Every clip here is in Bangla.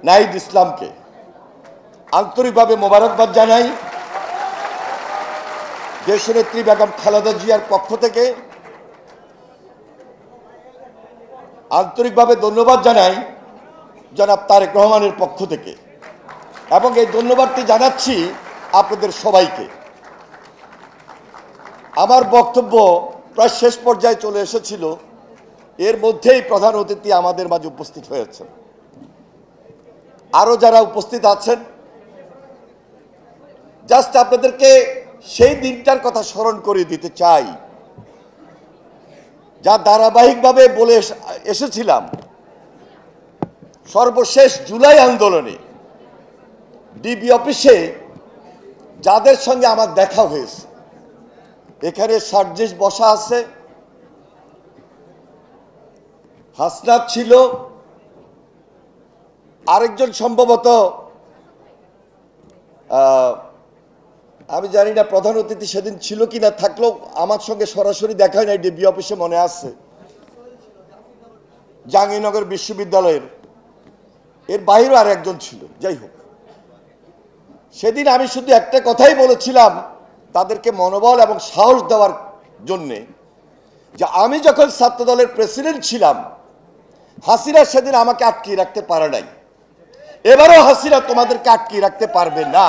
নাহিদ ইসলামকে আন্তরিকভাবে মোবারকবাদ জানাই। দেশনেত্রী বেগম খালেদা জিয়ার পক্ষ থেকে আন্তরিকভাবে ধন্যবাদ জানাই জনাব তারেক রহমানের পক্ষ থেকে, এবং এই ধন্যবাদটি জানাচ্ছি আপনাদের সবাইকে। আমার বক্তব্য প্রায় শেষ পর্যায়ে চলে এসেছিল, এর মধ্যেই প্রধান অতিথি আমাদের মাঝে উপস্থিত হয়েছেন। আরও যারা উপস্থিত আছেন, জাস্ট আপনাদেরকে সেই দিনটার কথা স্মরণ করে দিতে চাই, যা ধারাবাহিকভাবে বলে এসেছিলাম। সর্বশেষ জুলাই আন্দোলনে ডিবি অফিসে যাদের সঙ্গে আমার দেখা হয়েছে, এখানে সার্জিস বসা আছে, হাসনাত ছিল, আরেকজন সম্ভবত আমি জানি না প্রধান অতিথি সেদিন ছিল কি না, থাকলেও আমার সঙ্গে সরাসরি দেখা হয় নাই, ডিবি অফিসে মনে আছে, জাহাঙ্গীরনগর বিশ্ববিদ্যালয়ের, এর বাইরেও আর একজন ছিল। যাই হোক, সেদিন আমি শুধু একটা কথাই বলেছিলাম তাদেরকে মনোবল এবং সাহস দেওয়ার জন্যে, যে আমি যখন ছাত্রদলের প্রেসিডেন্ট ছিলাম, হাসিনা সেদিন আমাকে আটকিয়ে রাখতে পারে নাই, এবারও হাসিনা তোমাদেরকে আটকিয়ে রাখতে পারবে না।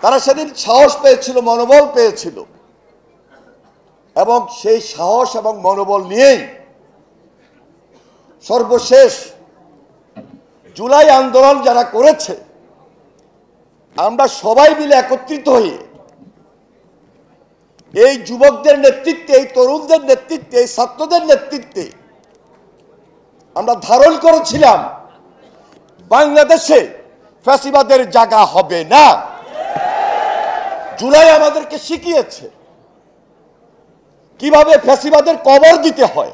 তারা সেদিন সাহস পেয়েছিল, মনোবল পেয়েছিল, এবং সেই সাহস এবং মনোবল নিয়েই সর্বশেষ জুলাই আন্দোলন যারা করেছে, আমরা সবাই মিলে একত্রিত হয়ে এই যুবকদের নেতৃত্বে, এই তরুণদের নেতৃত্বে, এই ছাত্রদের নেতৃত্বে আমরা ধারণ করেছিলাম বাংলাদেশে ফ্যাসিবাদের জায়গা হবে না। জুলাই আমাদেরকে শিখিয়েছে কিভাবে ফ্যাসিবাদের কবর দিতে হয়।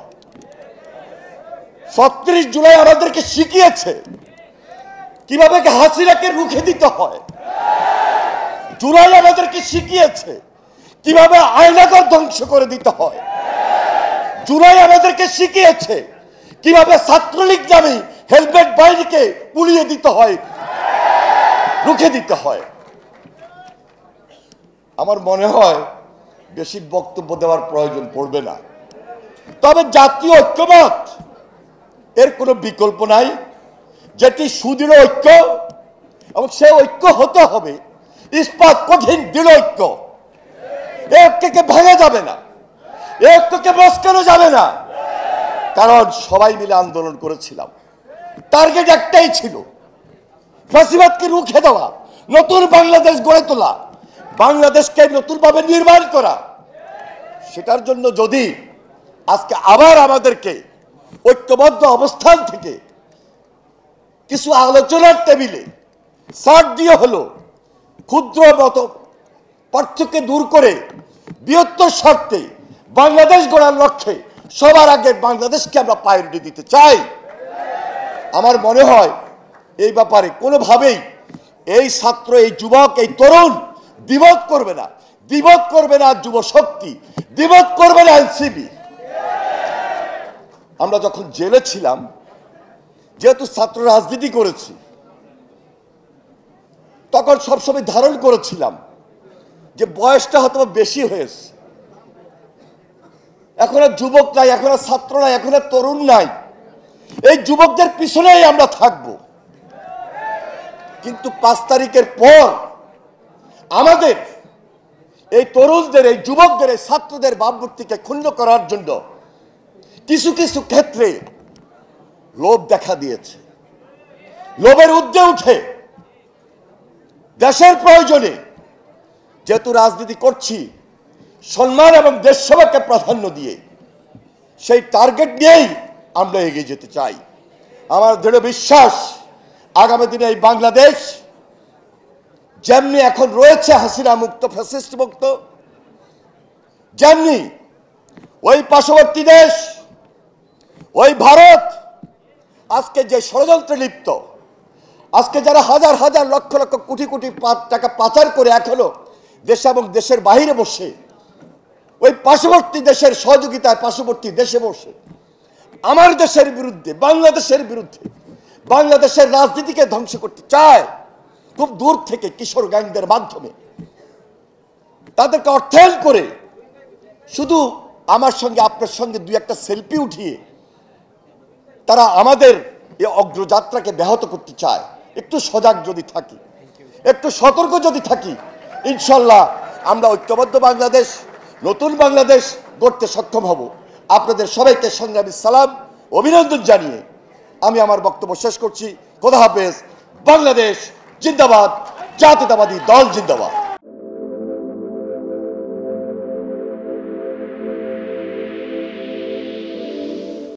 ৩৬ জুলাই আমাদেরকে শিখিয়েছে কিভাবে হাসিনাকে রুখে দিতে হয়। জুলাই আমাদেরকে শিখিয়েছে কিভাবে আয়নাঘর ধ্বংস করে দিতে হয়। জুলাই আমাদেরকে শিখিয়েছে কিভাবে ছাত্রলীগ নামে হেলমেট বাহিনীকে পুড়িয়ে দিতে হয়, রুখে দিতে হয়। আমার মনে হয় বেশি বক্তব্য দেওয়ার প্রয়োজন পড়বে না, তবে জাতীয় ঐক্যমত এর কোনো বিকল্প নাই, যেটি সুদৃঢ় ঐক্য, এবং সে ঐক্য হতে হবে ইস্পাত কঠিন দৃঢ় ঐক্য। এই ঐক্যকে ভাঙা যাবে না, এই ঐক্যকে মস্কানো যাবে না, কারণ সবাই মিলে আন্দোলন করেছিলাম। টার্গেট একটাই ছিল, ফ্যাসিবাদকে রুখে দেওয়া, নতুন বাংলাদেশ গড়ে তোলা, বাংলাদেশকে নতুনভাবে নির্মাণ করা। সেটার জন্য যদি আজকে আবার আমাদেরকে ঐক্যবদ্ধ অবস্থান থেকে কিছু আলোচনার টেবিলে ছাড় দিয়ে হলো ক্ষুদ্র মত পার্থক্য দূর করে বৃহত্তর স্বার্থে বাংলাদেশ গড়ার লক্ষ্যে সবার আগে বাংলাদেশকে আমরা প্রায়োরিটি দিতে চাই। আমার মনে হয় এই ব্যাপারে কোনোভাবেই এই ছাত্র, এই যুবক, এই তরুণ দ্বিমত করবে না, দ্বিমত করবে না যুব শক্তি, দ্বিমত করবে না এনসিপি। আমরা যখন জেলে ছিলাম, যেহেতু ছাত্র রাজনীতি করেছি, তখন সবসময় ধারণ করেছিলাম যে বয়সটা হয়তো বেশি হয়েছে, এখন আর যুবক নাই, এখন আর ছাত্র নাই, এখন আর তরুণ নাই, এই যুবকদের পিছনেই আমরা থাকব। কিন্তু 5 তারিখের পর আমাদের এই তরুণদের, এই যুবকদের, এই ছাত্রদের ভাবমূর্তিকে ক্ষুণ্ণ করার জন্য কিছু কিছু ক্ষেত্রে লোভ দেখা দিয়েছে। লোভের ঊর্ধ্বে উঠে দেশের প্রয়োজনে, যেহেতু রাজনীতি করছি, সম্মান এবং দেশ সেবাকে প্রাধান্য দিয়ে সেই টার্গেট নিয়েই আমরা এগিয়ে যেতে চাই। আমার দৃঢ় বিশ্বাস আগামী দিনে এই বাংলাদেশ যেমনি এখন রয়েছে হাসিনা মুক্ত, ফ্যাসিস্ট মুক্ত, যেমনি ওই পার্শ্ববর্তী দেশ, ওই ভারত আজকে যে ষড়যন্ত্রে লিপ্ত, আজকে যারা হাজার হাজার লক্ষ লক্ষ কোটি কোটি টাকা পাচার করে এখনো দেশে এবং দেশের বাইরে বসে, ওই পার্শ্ববর্তী দেশের সহযোগিতায় পার্শ্ববর্তী দেশে বসে আমার দেশের বিরুদ্ধে, বাংলাদেশের বিরুদ্ধে, বাংলাদেশের রাজনীতিকে ধ্বংস করতে চায় খুব দূর থেকে কিশোর গ্যাংদের মাধ্যমে, তাদেরকে অর্থায়ন করে শুধু আমার সঙ্গে আপনার সঙ্গে দুই একটা সেলফি উঠিয়ে তারা আমাদের এই অগ্রযাত্রাকে ব্যাহত করতে চায়। একটু সজাগ যদি থাকি, একটু সতর্ক যদি থাকি, ইনশাল্লাহ আমরা ঐক্যবদ্ধ বাংলাদেশ, নতুন বাংলাদেশ গড়তে সক্ষম হব। আপনাদের সবাইকে সংগ্রামী সালাম, অভিনন্দন জানিয়ে আমি আমার বক্তব্য শেষ করছি। খোদা হাফেজ। বাংলাদেশ জিন্দাবাদ, জাতীয়তাবাদী দল জিন্দাবাদ।